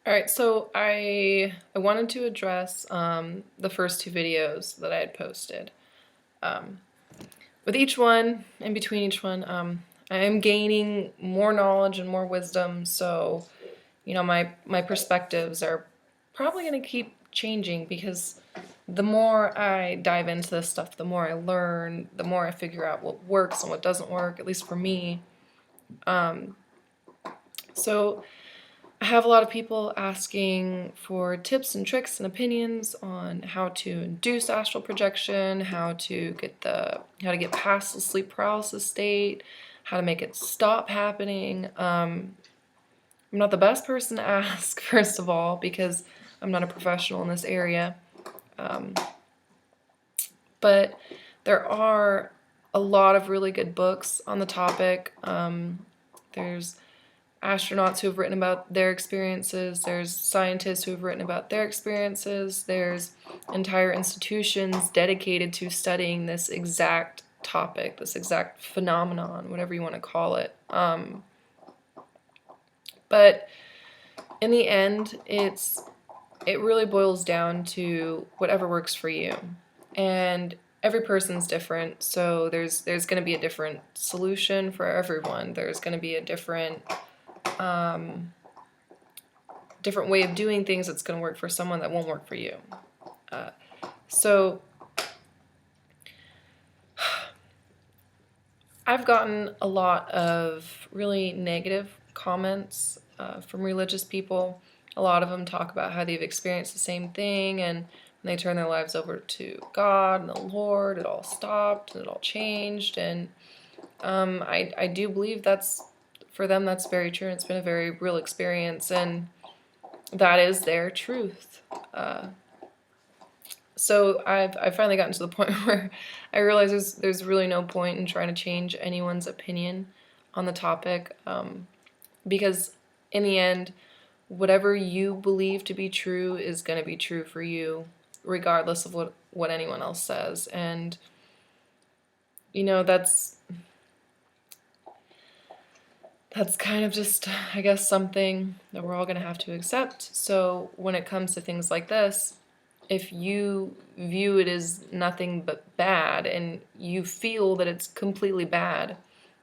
All right, so I wanted to address the first two videos that I had posted. Um, with each one, in between each one, I am gaining more knowledge and more wisdom. So, my perspectives are probably going to keep changing because the more I dive into this stuff, the more I learn, the more I figure out what works and what doesn't work. At least for me. So I have a lot of people asking for tips and tricks and opinions on how to induce astral projection, how to get past the sleep paralysis state, how to make it stop happening. I'm not the best person to ask, first of all, because I'm not a professional in this area. Um, but there are a lot of really good books on the topic. There's astronauts who have written about their experiences, there's scientists who have written about their experiences, there's entire institutions dedicated to studying this exact topic, this exact phenomenon, whatever you want to call it. But in the end, it really boils down to whatever works for you. And every person's different, so there's going to be a different solution for everyone. There's going to be a different way of doing things that's going to work for someone that won't work for you. So I've gotten a lot of really negative comments from religious people. A lot of them talk about how they've experienced the same thing, and when they turn their lives over to God and the Lord, it all stopped and it all changed. And I do believe for them, that's very true. It's been a very real experience, and that is their truth. So I've finally gotten to the point where I realize there's really no point in trying to change anyone's opinion on the topic, because in the end, whatever you believe to be true is going to be true for you, regardless of what anyone else says. And that's kind of just, I guess, something that we're all going to have to accept. So when it comes to things like this, if you view it as nothing but bad and you feel that it's completely bad,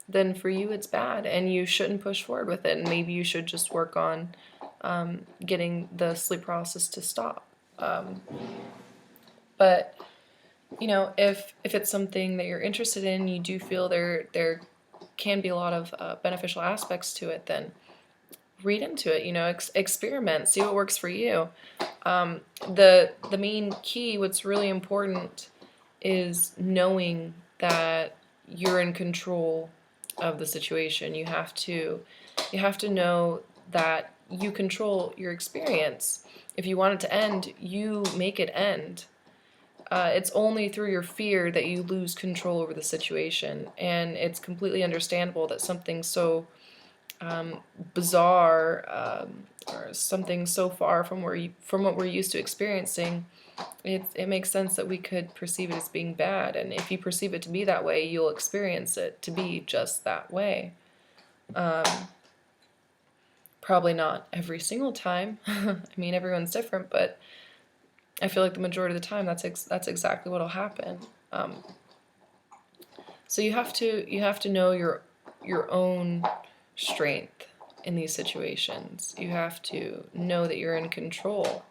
then for you it's bad and you shouldn't push forward with it. And maybe you should just work on getting the sleep paralysis to stop. But if it's something that you're interested in, you do feel there can be a lot of beneficial aspects to it, then read into it, experiment, see what works for you. The main key, what's really important, is knowing that you're in control of the situation. You have to know that you control your experience. If you want it to end, you make it end. It's only through your fear that you lose control over the situation, and it's completely understandable that something so bizarre, or something so far from what we're used to experiencing, it makes sense that we could perceive it as being bad. And if you perceive it to be that way, you'll experience it to be just that way. Probably not every single time. I mean, everyone's different, but I feel like the majority of the time that's exactly what'll happen. So you have to know your own strength in these situations. You have to know that you're in control.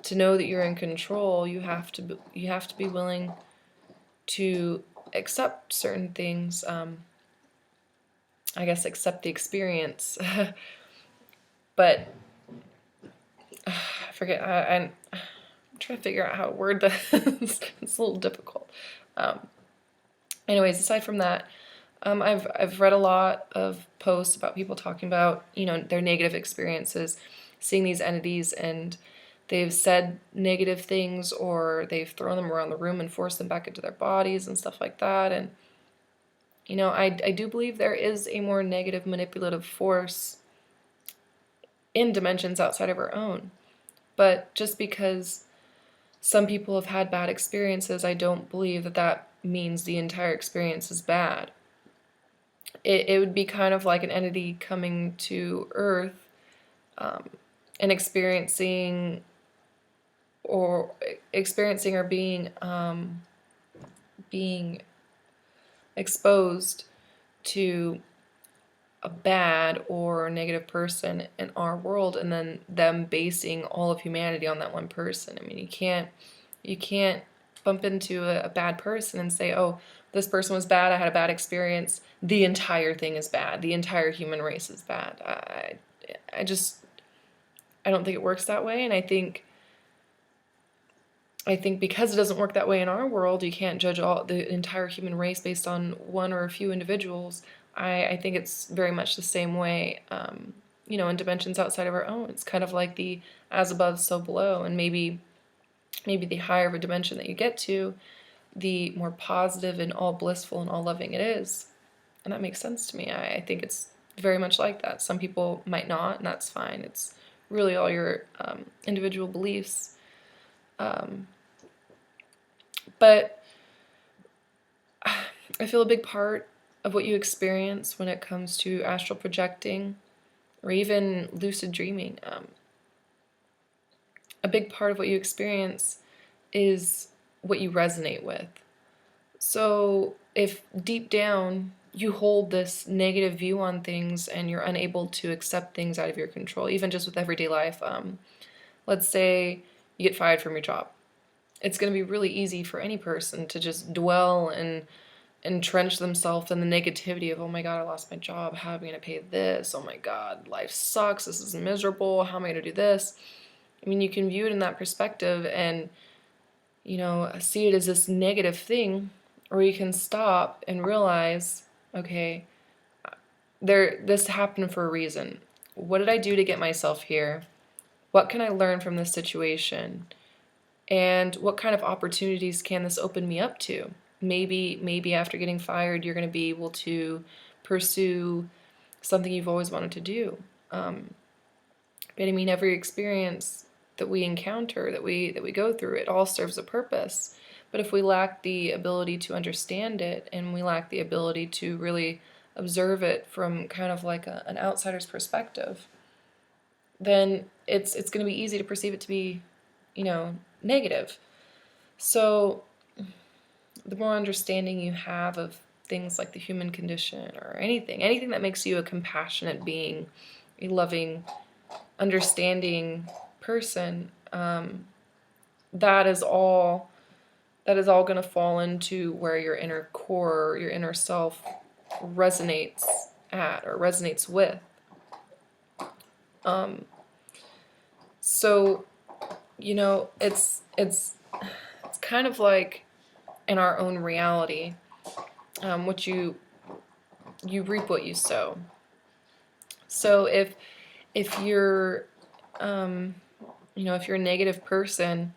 To know that you're in control, you have to be willing to accept certain things. I guess accept the experience. But I forget. I'm trying to figure out how to word this. It's a little difficult. Anyways, aside from that, I've read a lot of posts about people talking about their negative experiences, seeing these entities, and they've said negative things, or they've thrown them around the room and forced them back into their bodies and stuff like that. And I do believe there is a more negative manipulative force in dimensions outside of our own. But just because some people have had bad experiences, I don't believe that means the entire experience is bad. It would be kind of like an entity coming to Earth, and experiencing or being exposed to a bad or negative person in our world, and then them basing all of humanity on that one person. I mean, you can't bump into a bad person and say, oh, this person was bad, I had a bad experience, the entire thing is bad, the entire human race is bad. I don't think it works that way. And I think because it doesn't work that way in our world, you can't judge the entire human race based on one or a few individuals. I think it's very much the same way, in dimensions outside of our own. It's kind of like the as above, so below, and maybe the higher of a dimension that you get to, the more positive and all blissful and all loving it is. And that makes sense to me. I think it's very much like that. Some people might not, and that's fine. It's really all your individual beliefs. But I feel a big part of what you experience when it comes to astral projecting or even lucid dreaming, a big part of what you experience is what you resonate with. So if deep down you hold this negative view on things and you're unable to accept things out of your control, even just with everyday life, let's say you get fired from your job. It's going to be really easy for any person to just dwell and entrench themselves in the negativity of, oh my God, I lost my job. How am I going to pay this? Oh my God, life sucks. This is miserable. How am I going to do this? I mean, you can view it in that perspective and, see it as this negative thing, or you can stop and realize, okay, this happened for a reason. What did I do to get myself here? What can I learn from this situation? And what kind of opportunities can this open me up to? Maybe after getting fired, you're going to be able to pursue something you've always wanted to do. But I mean, every experience that we encounter, that we go through, it all serves a purpose. But if we lack the ability to understand it, and we lack the ability to really observe it from kind of like an outsider's perspective, then it's going to be easy to perceive it to be, negative. So the more understanding you have of things like the human condition or anything that makes you a compassionate being, a loving, understanding person, that is all going to fall into where your inner core, your inner self resonates at or resonates with. So, it's kind of like in our own reality, what you reap what you sow. So if you're if you're a negative person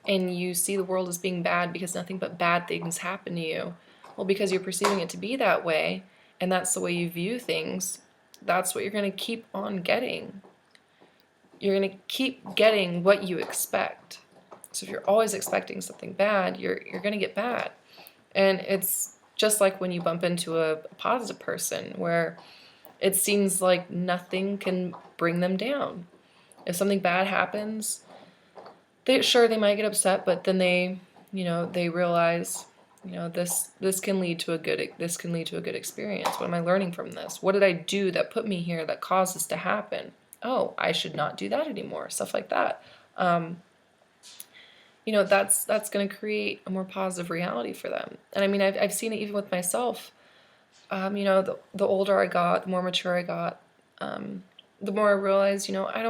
and you see the world as being bad because nothing but bad things happen to you, well, because you're perceiving it to be that way, and that's the way you view things, that's what you're going to keep on getting. You're going to keep getting what you expect. So if you're always expecting something bad, you're going to get bad. And it's just like when you bump into a positive person where it seems like nothing can bring them down. If something bad happens, they might get upset, but then they realize, this can lead to a good experience. What am I learning from this? What did I do that put me here, that caused this to happen? Oh, I should not do that anymore. Stuff like that. That's going to create a more positive reality for them. And I mean, I've seen it even with myself. The older I got, the more mature I got, the more I realized, I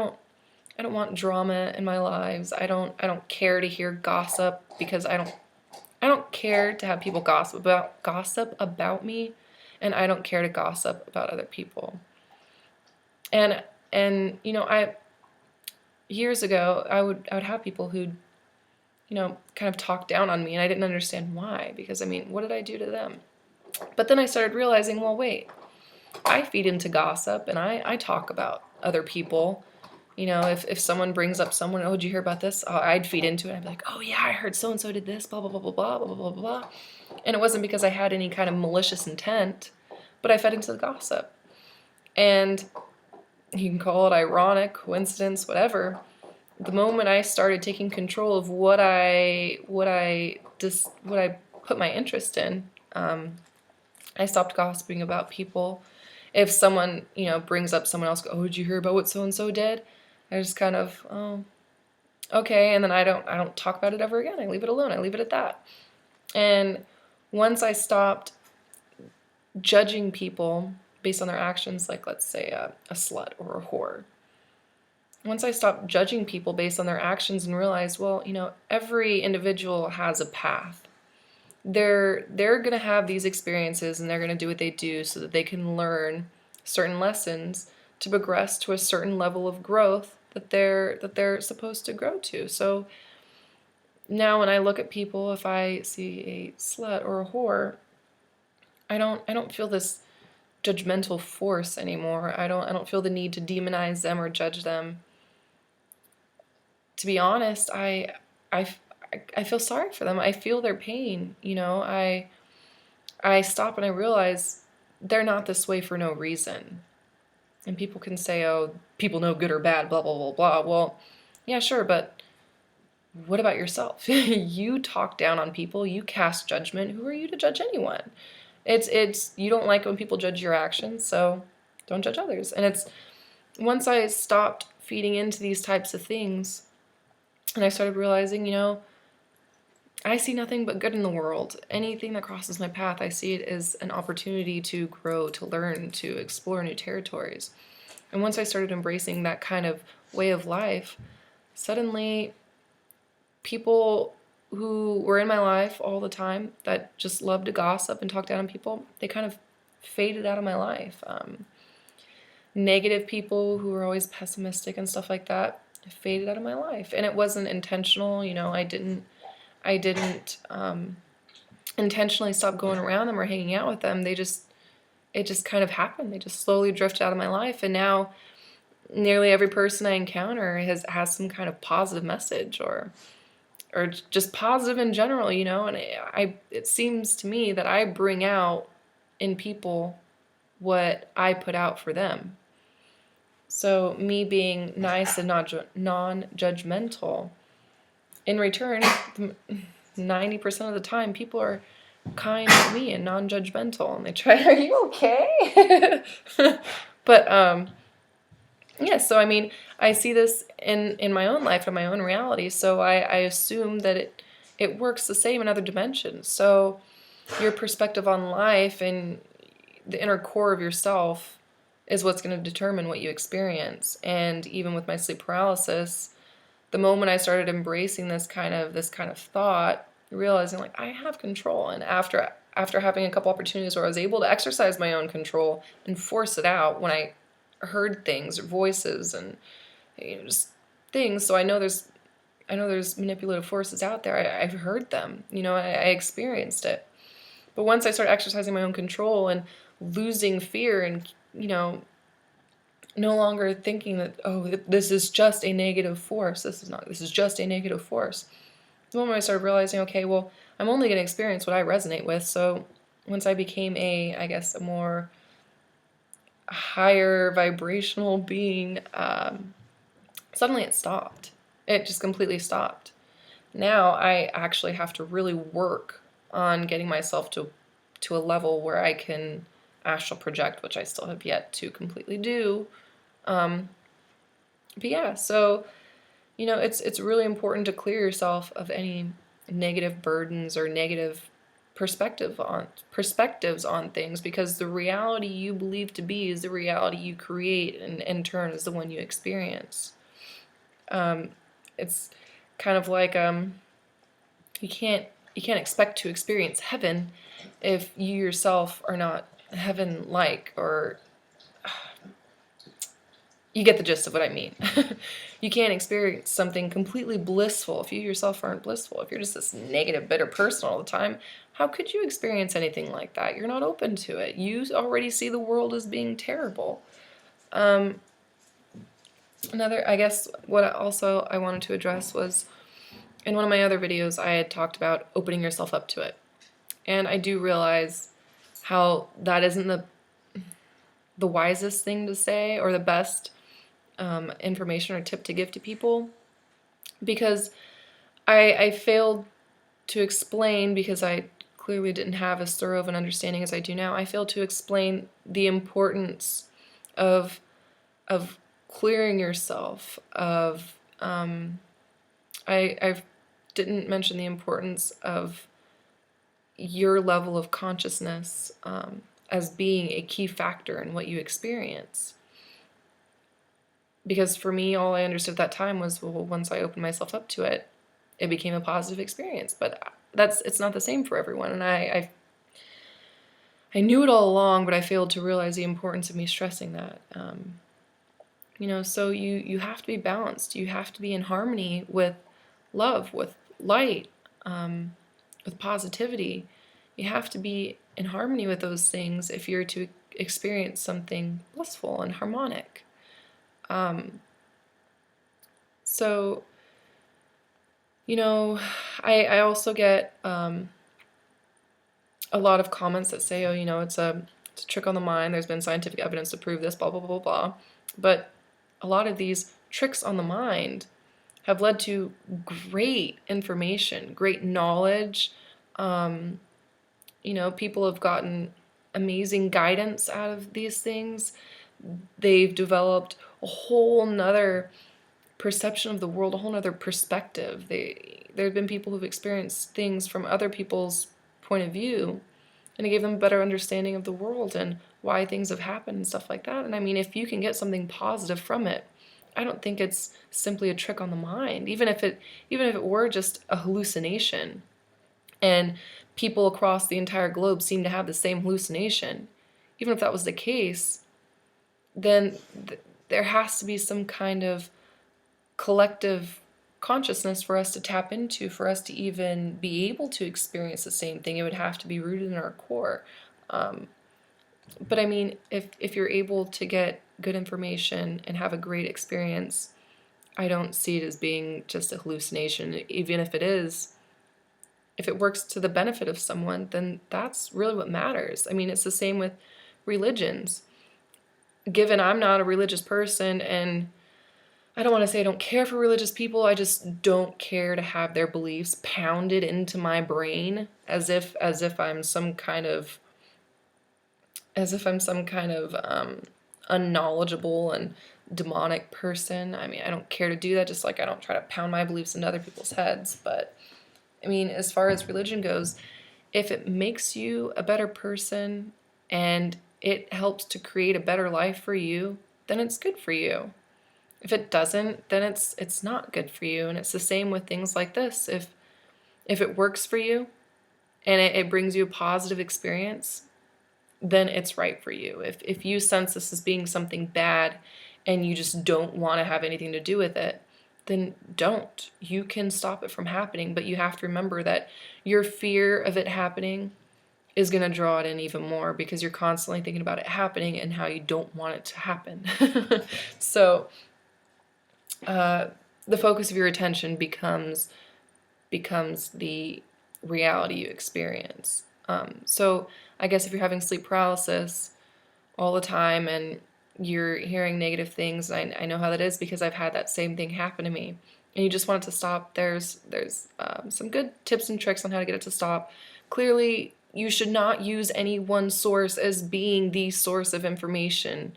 don't want drama in my lives. I don't care to hear gossip, because I don't care to have people gossip about me, and I don't care to gossip about other people. And years ago, I would have people who'd, kind of talk down on me, and I didn't understand why, because I mean, what did I do to them? But then I started realizing, well, wait, I feed into gossip, and I talk about other people. If someone brings up someone, oh, did you hear about this? I'd feed into it. I'd be like, oh yeah, I heard so-and-so did this, blah, blah, blah, blah, blah, blah, blah, blah. And it wasn't because I had any kind of malicious intent, but I fed into the gossip. And You can call it ironic, coincidence, whatever. The moment I started taking control of what I put my interest in, I stopped gossiping about people. If someone, brings up someone else, oh, did you hear about what so and so did? I just kind of, oh, okay, and then I don't talk about it ever again. I leave it alone. I leave it at that. And once I stopped judging people based on their actions, like let's say a slut or a whore. Once I stopped judging people based on their actions and realized, well, every individual has a path. They're going to have these experiences and they're going to do what they do so that they can learn certain lessons to progress to a certain level of growth that they're supposed to grow to. So now when I look at people, if I see a slut or a whore, I don't feel this judgmental force anymore. I don't feel the need to demonize them or judge them. To be honest, I feel sorry for them. I feel their pain. I stop and I realize they're not this way for no reason. And people can say, oh, people know good or bad, blah, blah, blah, blah. Well, yeah, sure, but what about yourself? You talk down on people, you cast judgment. Who are you to judge anyone? It's you don't like when people judge your actions, so don't judge others. And it's once I stopped feeding into these types of things and I started realizing, I see nothing but good in the world. Anything that crosses my path, I see it as an opportunity to grow, to learn, to explore new territories. And once I started embracing that kind of way of life, suddenly people who were in my life all the time that just loved to gossip and talk down on people, they kind of faded out of my life. Negative people who were always pessimistic and stuff like that faded out of my life. And it wasn't intentional. I didn't intentionally stop going around them or hanging out with them. It just kind of happened. They just slowly drifted out of my life. And now nearly every person I encounter has some kind of positive message or just positive in general, and it seems to me that I bring out in people what I put out for them. So me being nice and non-judgmental, in return, 90% of the time, people are kind to me and non-judgmental, and they try, are you okay? But, yeah, so I mean, I see this in my own life, in my own reality, so I assume that it works the same in other dimensions. So your perspective on life and the inner core of yourself is what's going to determine what you experience. And even with my sleep paralysis, the moment I started embracing this kind of thought, realizing like I have control, and after having a couple opportunities where I was able to exercise my own control and force it out when I heard things or voices and just things, so I know there's manipulative forces out there. I've heard them, I experienced it. But once I started exercising my own control and losing fear and no longer thinking that, oh, this is just a negative force. This is just a negative force. The moment I started realizing, okay, well, I'm only going to experience what I resonate with. So once I became a more higher vibrational being, suddenly it stopped. It just completely stopped. Now I actually have to really work on getting myself to a level where I can astral project, which I still have yet to completely do. But yeah, so it's really important to clear yourself of any negative burdens or negative perspectives on things, because the reality you believe to be is the reality you create, and in turn is the one you experience. It's kind of like you can't expect to experience heaven if you yourself are not heaven-like, or you get the gist of what I mean. You can't experience something completely blissful if you yourself aren't blissful. If you're just this negative, bitter person all the time, how could you experience anything like that? You're not open to it. You already see the world as being terrible. I guess what I wanted to address was, in one of my other videos, I had talked about opening yourself up to it. And I do realize how that isn't the wisest thing to say or the best information or tip to give to people, because I failed to explain, because I clearly didn't have as thorough of an understanding as I do now. I failed to explain the importance of clearing yourself, of I didn't mention the importance of your level of consciousness as being a key factor in what you experience. Because for me, all I understood at that time was, well, once I opened myself up to it, it became a positive experience. But it's not the same for everyone. And I knew it all along, but I failed to realize the importance of me stressing that. So you have to be balanced. You have to be in harmony with love, with light, with positivity. You have to be in harmony with those things if you're to experience something blissful and harmonic. So, I also get a lot of comments that say, oh, it's a trick on the mind. There's been scientific evidence to prove this, blah, blah, blah, blah. But a lot of these tricks on the mind have led to great information, great knowledge. People have gotten amazing guidance out of these things. They've developed a whole nother perception of the world, a whole nother perspective. There have been people who've experienced things from other people's point of view, and it gave them a better understanding of the world and why things have happened and stuff like that. And I mean, if you can get something positive from it, I don't think it's simply a trick on the mind. Even if it were just a hallucination, and people across the entire globe seem to have the same hallucination, even if that was the case, then there has to be some kind of collective consciousness for us to tap into, for us to even be able to experience the same thing. It would have to be rooted in our core. But I mean, if you're able to get good information and have a great experience, I don't see it as being just a hallucination. Even if it is, if it works to the benefit of someone, then that's really what matters. I mean, it's the same with religions. Given I'm not a religious person, and I don't want to say I don't care for religious people, I just don't care to have their beliefs pounded into my brain as if I'm some kind of unknowledgeable and demonic person. I mean, I don't care to do that, just like I don't try to pound my beliefs into other people's heads. But I mean, as far as religion goes, if it makes you a better person and it helps to create a better life for you, then it's good for you. If it doesn't, then it's not good for you. And it's the same with things like this. If it works for you and it brings you a positive experience, then it's right for you. If you sense this as being something bad and you just don't want to have anything to do with it, then don't. You can stop it from happening, but you have to remember that your fear of it happening is going to draw it in even more, because you're constantly thinking about it happening and how you don't want it to happen. So the focus of your attention becomes the reality you experience. So I guess if you're having sleep paralysis all the time and you're hearing negative things, I know how that is, because I've had that same thing happen to me, and you just want it to stop, there's some good tips and tricks on how to get it to stop. Clearly, you should not use any one source as being the source of information.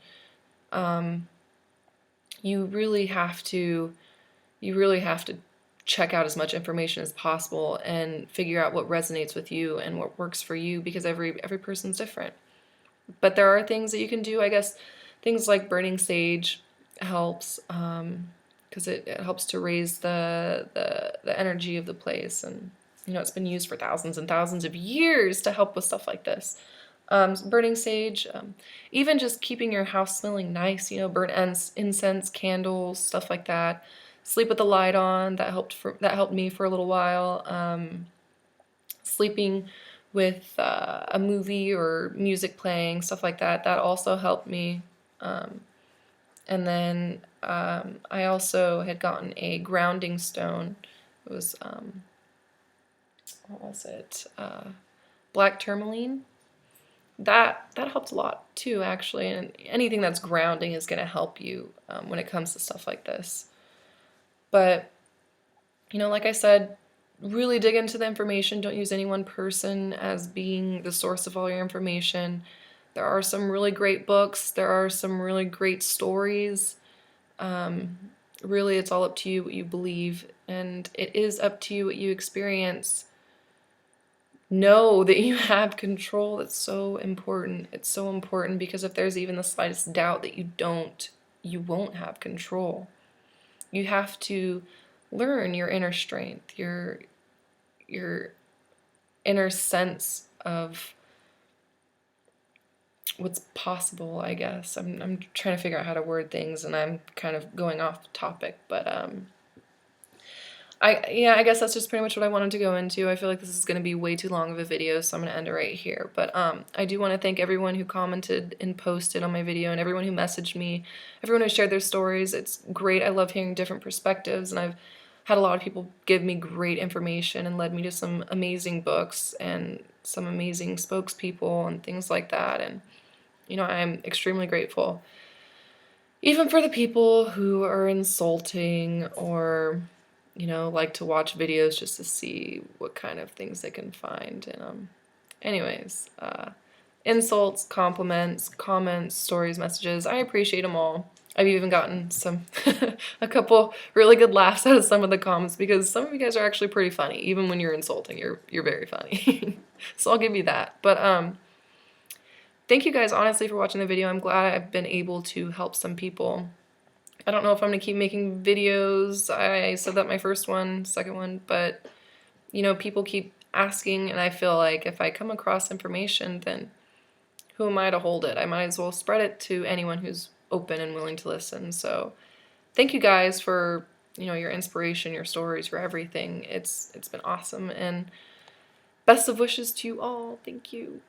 You really have to check out as much information as possible and figure out what resonates with you and what works for you, because every person's different. But there are things that you can do. I guess things like burning sage helps, because it helps to raise the energy of the place, and it's been used for thousands and thousands of years to help with stuff like this. Burning sage, even just keeping your house smelling nice, burn incense, candles, stuff like that. Sleep with the light on, that helped me for a little while. Sleeping with a movie or music playing, stuff like that, that also helped me. And then I also had gotten a grounding stone. It was, what was it? Black tourmaline. that helped a lot too, actually. And anything that's grounding is going to help you when it comes to stuff like this. But, like I said, really dig into the information. Don't use any one person as being the source of all your information. There are some really great books. There are some really great stories. Really, it's all up to you what you believe, and it is up to you what you experience. Know that you have control. That's so important. It's so important, because if there's even the slightest doubt that you don't, you won't have control. You have to learn your inner strength, your inner sense of what's possible, I guess. I'm trying to figure out how to word things, and I'm kind of going off topic, but I guess that's just pretty much what I wanted to go into. I feel like this is going to be way too long of a video, so I'm going to end it right here. But I do want to thank everyone who commented and posted on my video, and everyone who messaged me, everyone who shared their stories. It's great. I love hearing different perspectives, and I've had a lot of people give me great information and led me to some amazing books and some amazing spokespeople and things like that. And I'm extremely grateful. Even for the people who are insulting or, like to watch videos just to see what kind of things they can find. And anyways, insults, compliments, comments, stories, messages, I appreciate them all. I've even gotten a couple really good laughs out of some of the comments, because some of you guys are actually pretty funny. Even when you're insulting, you're very funny. So I'll give you that. But thank you guys, honestly, for watching the video. I'm glad I've been able to help some people. I don't know if I'm going to keep making videos. I said that my first one, second one, but, people keep asking, and I feel like if I come across information, then who am I to hold it? I might as well spread it to anyone who's open and willing to listen. So thank you guys for, your inspiration, your stories, for everything. It's been awesome, and best of wishes to you all. Thank you.